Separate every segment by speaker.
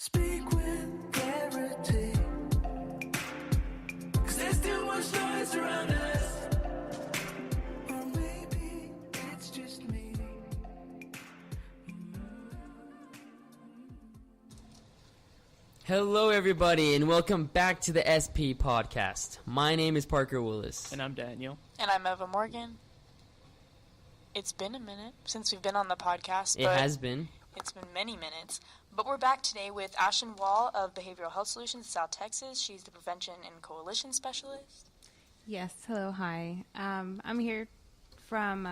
Speaker 1: Speak with clarity, 'cause there's too much noise around us. Or maybe it's just me.
Speaker 2: Hello, everybody, and welcome back to the SP Podcast. My name is Parker Willis.
Speaker 3: And I'm Daniel.
Speaker 4: And I'm Eva Morgan. It's been a minute since we've been on the podcast.
Speaker 2: It has been.
Speaker 4: It's been many minutes. But we're back today with Ashton Wall of Behavioral Health Solutions, South Texas. She's the Prevention and Coalition Specialist.
Speaker 5: Yes, hello, hi. I'm here from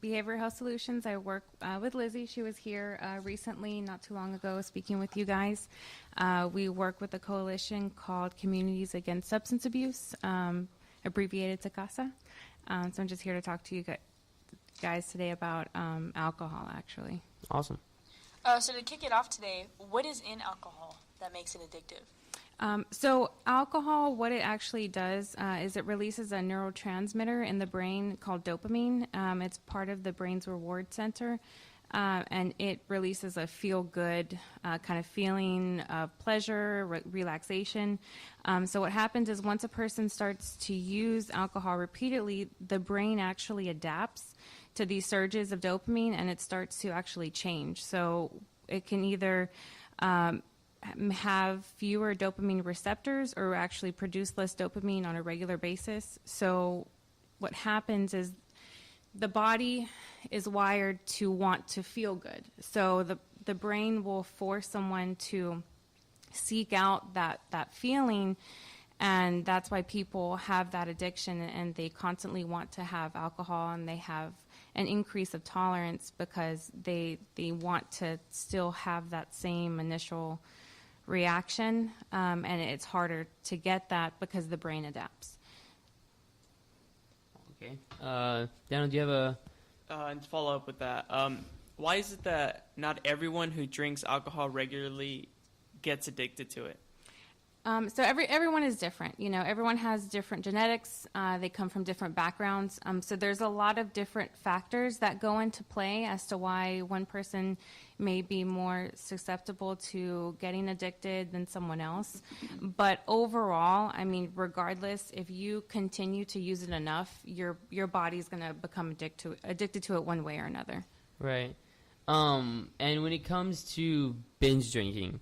Speaker 5: Behavioral Health Solutions. I work with Lizzie. She was here recently, not too long ago, speaking with you guys. We work with a coalition called Communities Against Substance Abuse, abbreviated to CASA. So I'm just here to talk to you guys today about alcohol, actually.
Speaker 2: Awesome.
Speaker 4: So to kick it off today, what is in alcohol that makes it addictive?
Speaker 5: So alcohol, what it actually does is it releases a neurotransmitter in the brain called dopamine. It's part of the brain's reward center, and it releases a feel-good kind of feeling of pleasure, relaxation. So what happens is once a person starts to use alcohol repeatedly, the brain actually adapts to these surges of dopamine, and it starts to actually change. So it can either have fewer dopamine receptors or actually produce less dopamine on a regular basis. So what happens is the body is wired to want to feel good. So the brain will force someone to seek out that feeling, and that's why people have that addiction and they constantly want to have alcohol, and they have an increase of tolerance because they want to still have that same initial reaction, and it's harder to get that because the brain adapts.
Speaker 2: Okay. Daniel, do you have a...
Speaker 3: And to follow up with that, why is it that not everyone who drinks alcohol regularly gets addicted to it?
Speaker 5: So everyone is different. You know, everyone has different genetics. They come from different backgrounds. So there's a lot of different factors that go into play as to why one person may be more susceptible to getting addicted than someone else. But overall, I mean, regardless, if you continue to use it enough, your body's going to become addicted to it one way or another.
Speaker 2: Right. And when it comes to binge drinking,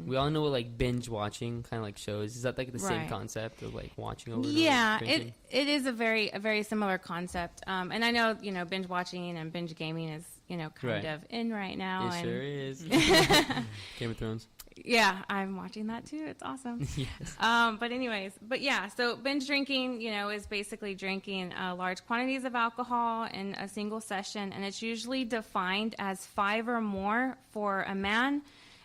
Speaker 2: we all know what like binge watching kind of like shows. Is that like the same concept of like watching over?
Speaker 5: Yeah, it is a very similar concept. And I know binge watching and binge gaming is kind of in right now.
Speaker 2: It
Speaker 5: and
Speaker 2: sure is. Game of Thrones.
Speaker 5: Yeah, I'm watching that too. It's awesome.
Speaker 2: Yes.
Speaker 5: But yeah, so binge drinking, is basically drinking large quantities of alcohol in a single session, and it's usually defined as 5 or more for a man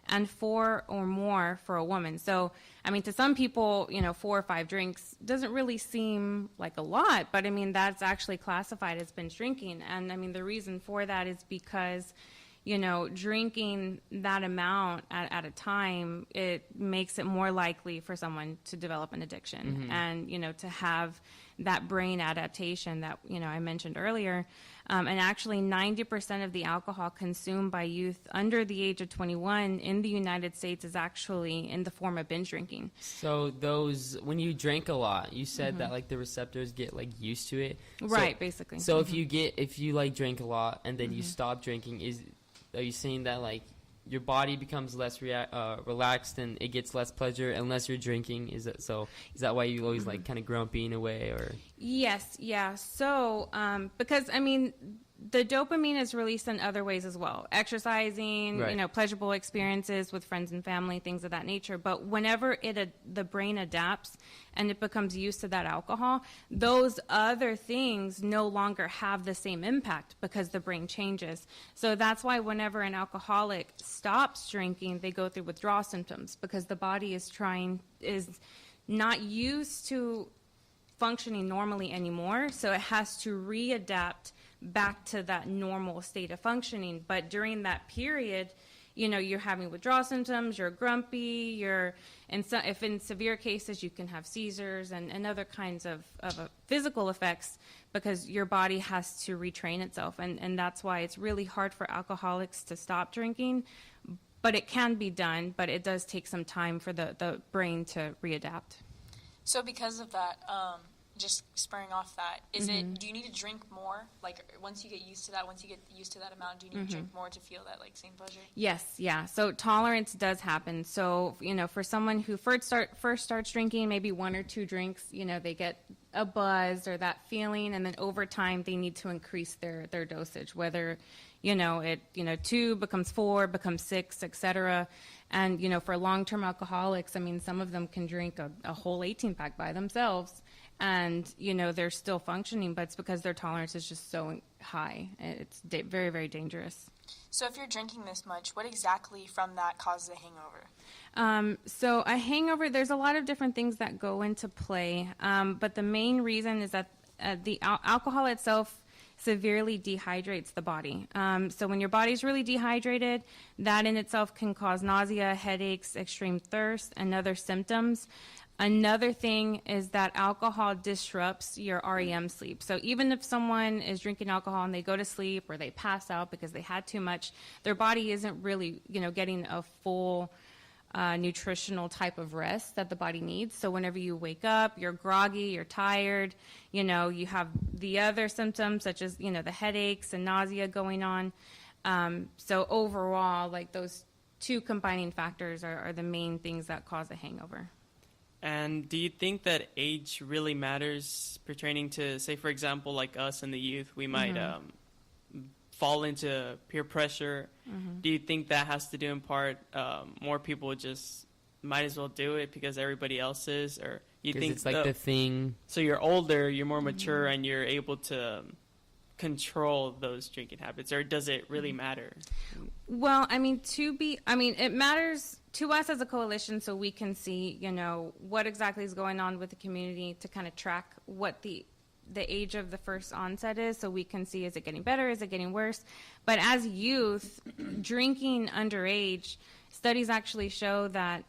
Speaker 5: and 4 or more for a woman. So, I mean, to some people, 4 or 5 drinks doesn't really seem like a lot, but I mean, that's actually classified as binge drinking. And I mean, the reason for that is because drinking that amount at a time, it makes it more likely for someone to develop an addiction and, to have that brain adaptation that, I mentioned earlier. And actually 90% of the alcohol consumed by youth under the age of 21 in the United States is actually in the form of binge drinking.
Speaker 2: So when you drink a lot, you said that like the receptors get like used to it.
Speaker 5: Right, basically.
Speaker 2: So if you like drink a lot and then you stop drinking, are you saying that like your body becomes less relaxed and it gets less pleasure unless you're drinking? Is that why you always like kind of grumpy in a way, or? Yes,
Speaker 5: yeah. So because I mean, the dopamine is released in other ways as well. Exercising, pleasurable experiences with friends and family, things of that nature. But whenever the brain adapts and it becomes used to that alcohol, those other things no longer have the same impact because the brain changes. So that's why whenever an alcoholic stops drinking, they go through withdrawal symptoms because the body is not used to functioning normally anymore. So it has to readapt back to that normal state of functioning. But during that period, you're having withdrawal symptoms, you're grumpy, if in severe cases, you can have seizures and other kinds of physical effects because your body has to retrain itself. And that's why it's really hard for alcoholics to stop drinking. but it can be done, but it does take some time for the brain to readapt.
Speaker 4: So because of that, just spurring off that, is it, do you need to drink more? Like, once you get used to that amount, do you need to drink more to feel that, like, same pleasure?
Speaker 5: Yes, yeah. So tolerance does happen. So, for someone who first starts drinking, maybe 1 or 2 drinks, they get a buzz or that feeling, and then over time they need to increase their dosage, whether, 2 becomes 4, becomes 6, etc. And, for long-term alcoholics, I mean, some of them can drink a whole 18-pack by themselves, and, they're still functioning, but it's because their tolerance is just so high. It's very, very dangerous.
Speaker 4: So if you're drinking this much, what exactly from that causes a hangover?
Speaker 5: So a hangover, there's a lot of different things that go into play, but the main reason is that the alcohol itself severely dehydrates the body. So when your body's really dehydrated, that in itself can cause nausea, headaches, extreme thirst, and other symptoms. Another thing is that alcohol disrupts your REM sleep. So even if someone is drinking alcohol and they go to sleep or they pass out because they had too much, their body isn't really, getting a full nutritional type of rest that the body needs. So whenever you wake up, you're groggy, you're tired, you have the other symptoms such as, the headaches and nausea going on. So overall, like those 2 combining factors are the main things that cause a hangover.
Speaker 3: And do you think that age really matters pertaining to, say, for example, like us and the youth, we might fall into peer pressure? Do you think that has to do in part more people just might as well do it because everybody else is? Or you think
Speaker 2: it's like the thing?
Speaker 3: So you're older, you're more mature, and you're able to control those drinking habits, or does it really matter?
Speaker 5: Well, I mean, it matters to us as a coalition so we can see, what exactly is going on with the community to kind of track what the age of the first onset is, so we can see, is it getting better, is it getting worse? But as youth, drinking underage, studies actually show that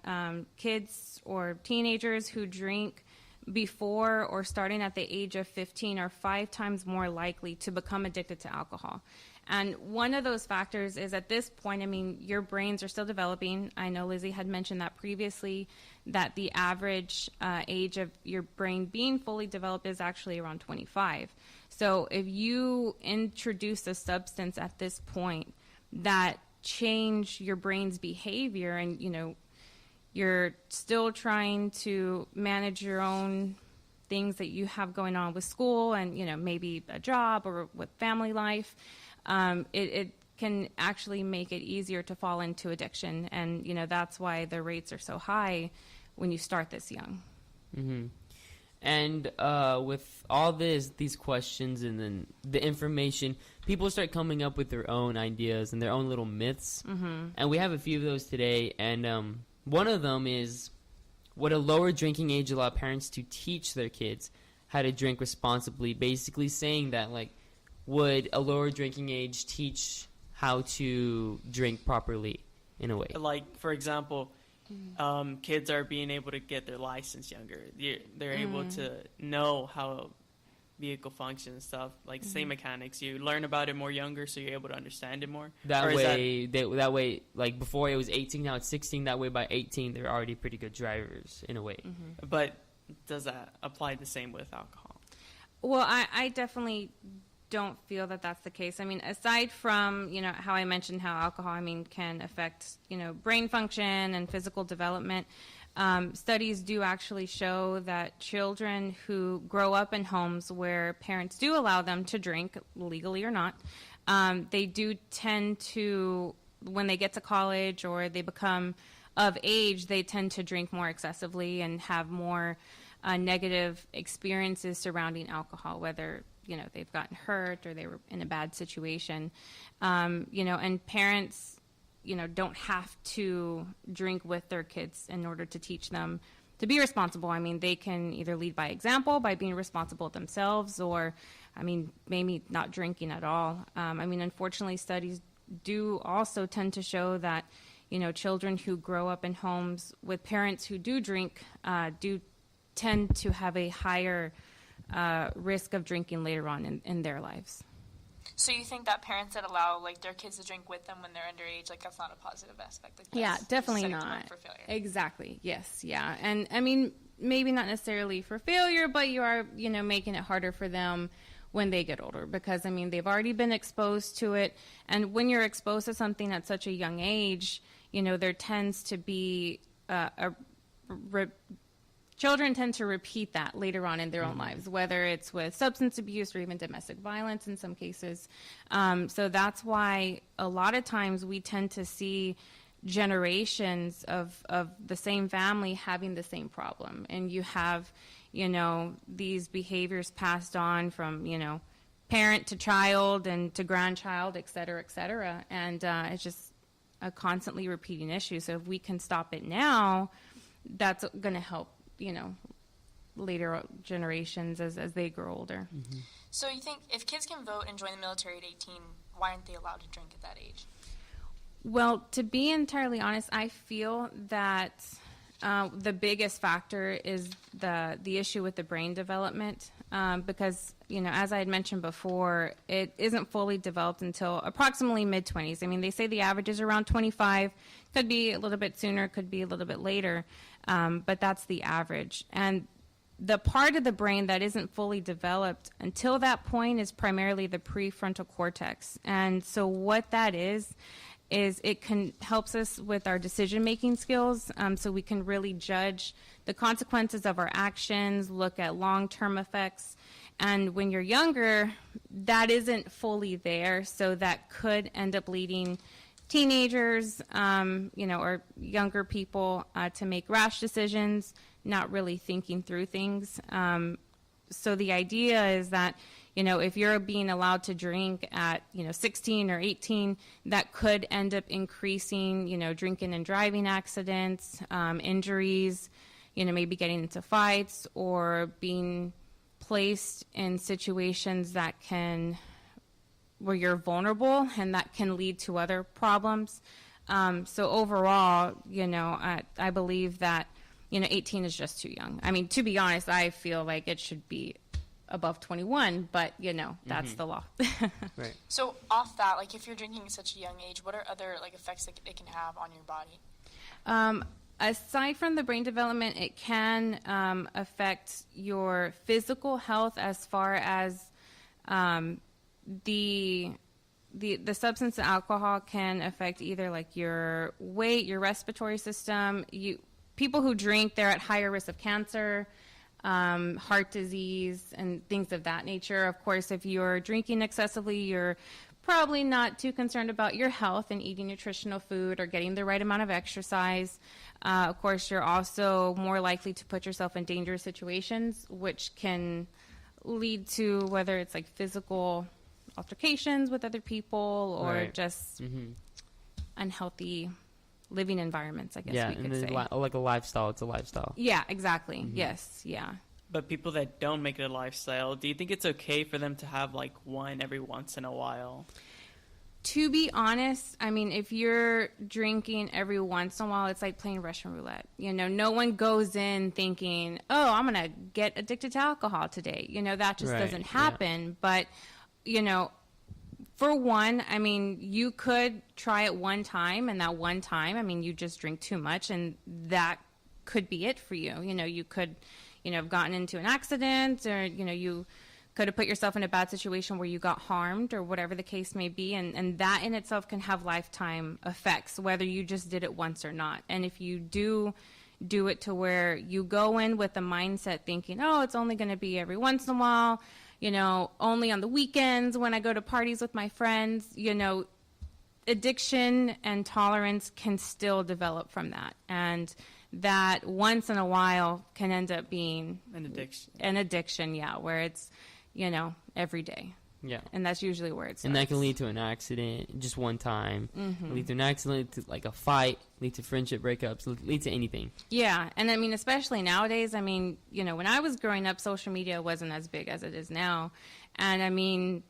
Speaker 5: kids or teenagers who drink before or starting at the age of 15 are 5 times more likely to become addicted to alcohol. And one of those factors is at this point, I mean, your brains are still developing. I know Lizzie had mentioned that previously, that the average age of your brain being fully developed is actually around 25. So if you introduce a substance at this point that change your brain's behavior and, you're still trying to manage your own things that you have going on with school and, maybe a job or with family life, it can actually make it easier to fall into addiction. And, that's why the rates are so high when you start this young.
Speaker 2: Mm-hmm. And with all these questions and then the information, people start coming up with their own ideas and their own little myths. Mm-hmm. And we have a few of those today. And one of them is, would a lower drinking age allow parents to teach their kids how to drink responsibly? Basically saying that, like, would a lower drinking age teach how to drink properly in a way?
Speaker 3: Like, for example, kids are being able to get their license younger. They're able to know how vehicle functions and stuff, like same mechanics. You learn about it more younger, so you're able to understand it more.
Speaker 2: That way, like before it was 18, now it's 16. That way, by 18, they're already pretty good drivers in a way.
Speaker 5: Mm-hmm.
Speaker 3: But does that apply the same with alcohol?
Speaker 5: Well, I definitely don't feel that that's the case. I mean, aside from, how I mentioned how alcohol, can affect, brain function and physical development, studies do actually show that children who grow up in homes where parents do allow them to drink, legally or not, they do tend to, when they get to college or they become of age, they tend to drink more excessively and have more negative experiences surrounding alcohol, whether they've gotten hurt or they were in a bad situation, and parents, don't have to drink with their kids in order to teach them to be responsible. I mean, they can either lead by example by being responsible themselves, or, maybe not drinking at all. Unfortunately, studies do also tend to show that, children who grow up in homes with parents who do drink do tend to have a higher risk of drinking later on in their lives.
Speaker 4: So you think that parents that allow like their kids to drink with them when they're underage, like that's not a positive aspect? Like,
Speaker 5: Yeah,
Speaker 4: that's
Speaker 5: definitely
Speaker 4: setting them up
Speaker 5: not.
Speaker 4: for failure.
Speaker 5: Exactly. Yes. Yeah. And I mean, maybe not necessarily for failure, but you are, making it harder for them when they get older, because I mean, they've already been exposed to it. And when you're exposed to something at such a young age, there tends to be children tend to repeat that later on in their own lives, whether it's with substance abuse or even domestic violence in some cases. So that's why a lot of times we tend to see generations of the same family having the same problem. And you have, these behaviors passed on from, parent to child and to grandchild, et cetera, et cetera. And it's just a constantly repeating issue. So if we can stop it now, that's going to help, later generations as they grow older.
Speaker 2: Mm-hmm.
Speaker 4: So you think if kids can vote and join the military at 18, why aren't they allowed to drink at that age?
Speaker 5: Well, to be entirely honest, I feel that the biggest factor is the issue with the brain development, because, as I had mentioned before, it isn't fully developed until approximately mid-20s. I mean, they say the average is around 25, could be a little bit sooner, could be a little bit later, but that's the average. And the part of the brain that isn't fully developed until that point is primarily the prefrontal cortex. And so what that is it helps us with our decision-making skills, so we can really judge the consequences of our actions, look at long-term effects. And when you're younger, that isn't fully there, so that could end up leading teenagers, or younger people to make rash decisions, not really thinking through things. So the idea is that, if you're being allowed to drink at, 16 or 18, that could end up increasing, drinking and driving accidents, injuries, maybe getting into fights or being placed in situations where you're vulnerable, and that can lead to other problems. So overall, I believe that, 18 is just too young. I mean, to be honest, I feel like it should be above 21, but that's the law.
Speaker 2: Right.
Speaker 4: So off that, like if you're drinking at such a young age, what are other like effects that it can have on your body?
Speaker 5: Aside from the brain development, it can affect your physical health as far as the substance of alcohol can affect either like your weight, your respiratory system. People who drink, they're at higher risk of cancer, heart disease, and things of that nature. Of course, if you're drinking excessively, you're probably not too concerned about your health and eating nutritional food or getting the right amount of exercise. Of course, you're also more likely to put yourself in dangerous situations, which can lead to whether it's like physical altercations with other people or just unhealthy living environments, I guess we could say.
Speaker 2: Like a lifestyle. It's a lifestyle.
Speaker 5: Yeah, exactly. Yes, yeah.
Speaker 3: But people that don't make it a lifestyle, do you think it's okay for them to have like one every once in a while?
Speaker 5: To be honest, I mean, if you're drinking every once in a while, it's like playing Russian roulette. No one goes in thinking, oh, I'm going to get addicted to alcohol today. That just doesn't happen. But, for one, I mean, you could try it one time, and that one time, I mean, you just drink too much, and that could be it for you. You could, have gotten into an accident, or, you could have put yourself in a bad situation where you got harmed, or whatever the case may be, and that in itself can have lifetime effects, whether you just did it once or not. And if you do it to where you go in with the mindset thinking, oh, it's only going to be every once in a while, only on the weekends when I go to parties with my friends, addiction and tolerance can still develop from that. And that once in a while can end up being
Speaker 3: An addiction.
Speaker 5: An addiction, yeah, where it's, every day.
Speaker 2: Yeah.
Speaker 5: And that's usually where it starts.
Speaker 2: And that can lead to an accident just one time. Lead to an accident, lead to like a fight, lead to friendship breakups, lead to anything.
Speaker 5: Yeah. And I mean, especially nowadays, I mean, when I was growing up, social media wasn't as big as it is now. And I mean,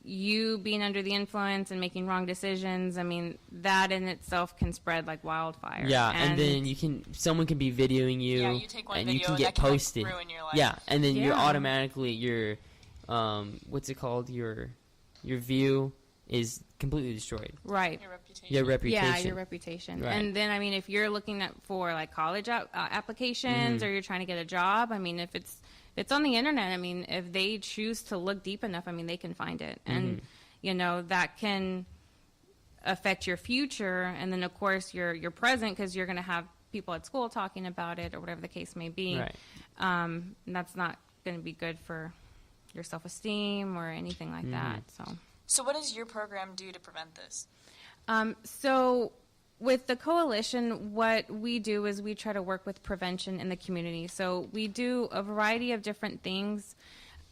Speaker 5: you being under the influence and making wrong decisions, I mean, that in itself can spread like wildfire.
Speaker 2: Yeah, and then someone can be videoing you,
Speaker 4: Yeah, you take one
Speaker 2: and
Speaker 4: video
Speaker 2: you can get
Speaker 4: that can, like,
Speaker 2: posted.
Speaker 4: ruin your life.
Speaker 2: Yeah, and then you're
Speaker 5: Yeah.
Speaker 2: automatically what's it called? Your your view is completely destroyed.
Speaker 5: Right.
Speaker 4: Your reputation.
Speaker 2: Your reputation.
Speaker 5: Yeah, your reputation.
Speaker 2: Right.
Speaker 5: And then, I mean, if you're looking at for like college applications or you're trying to get a job, I mean, if it's on the internet, I mean, if they choose to look deep enough, I mean, they can find it. And, you know, that can affect your future. And then, of course, your present, because you're going to have people at school talking about it or whatever the case may be.
Speaker 2: Right.
Speaker 5: And that's not going to be good for your self-esteem or anything like that.
Speaker 4: So what does your program do to prevent this?
Speaker 5: So with the coalition, what we do is we try to work with prevention in the community. So we do a variety of different things.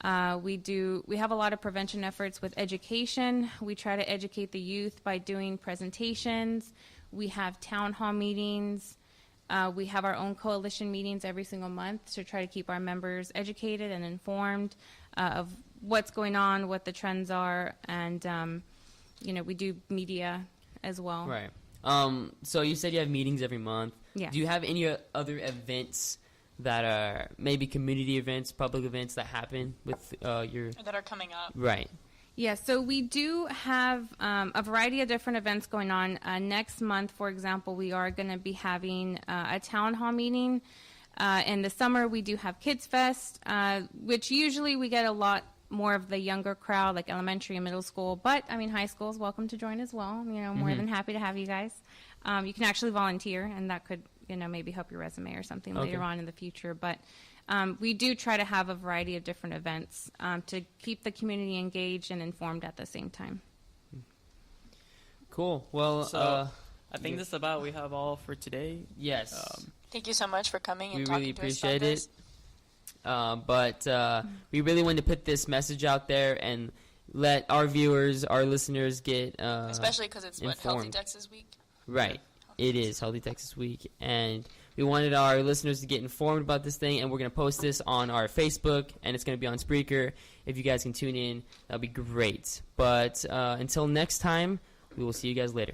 Speaker 5: We have a lot of prevention efforts with education. We try to educate the youth by doing presentations. We have town hall meetings. We have our own coalition meetings every single month to try to keep our members educated and informed of what's going on, what the trends are, and you know, we do media as well.
Speaker 2: Right. So you said you have meetings every month.
Speaker 5: Yeah.
Speaker 2: Do you have any other events that are maybe community events, public events that happen with your?
Speaker 4: Or that are coming up?
Speaker 2: Right.
Speaker 5: Yeah, so we do have a variety of different events going on. Next month, for example, we are going to be having a town hall meeting. In the summer, we do have Kids Fest, which usually we get a lot more of the younger crowd, like elementary and middle school. But, I mean, high school is welcome to join as well. You know, more than happy to have you guys. You can actually volunteer, and that could, you know, maybe help your resume or something later on in the future. But we do try to have a variety of different events to keep the community engaged and informed at the same time.
Speaker 2: Cool. Well,
Speaker 3: So I think that's about we have all for today.
Speaker 2: yes.
Speaker 4: Thank you so much for coming and
Speaker 2: We
Speaker 4: talking
Speaker 2: really
Speaker 4: to us about
Speaker 2: appreciate
Speaker 4: this.
Speaker 2: it. But we really wanted to put this message out there and let our viewers, our listeners get
Speaker 4: Especially because it's what, Healthy
Speaker 2: informed.
Speaker 4: Texas Week?
Speaker 2: Right. It is Healthy Texas Week, and we wanted our listeners to get informed about this thing, and we're going to post this on our Facebook, and it's going to be on Spreaker. If you guys can tune in, that'll be great. But until next time, we will see you guys later.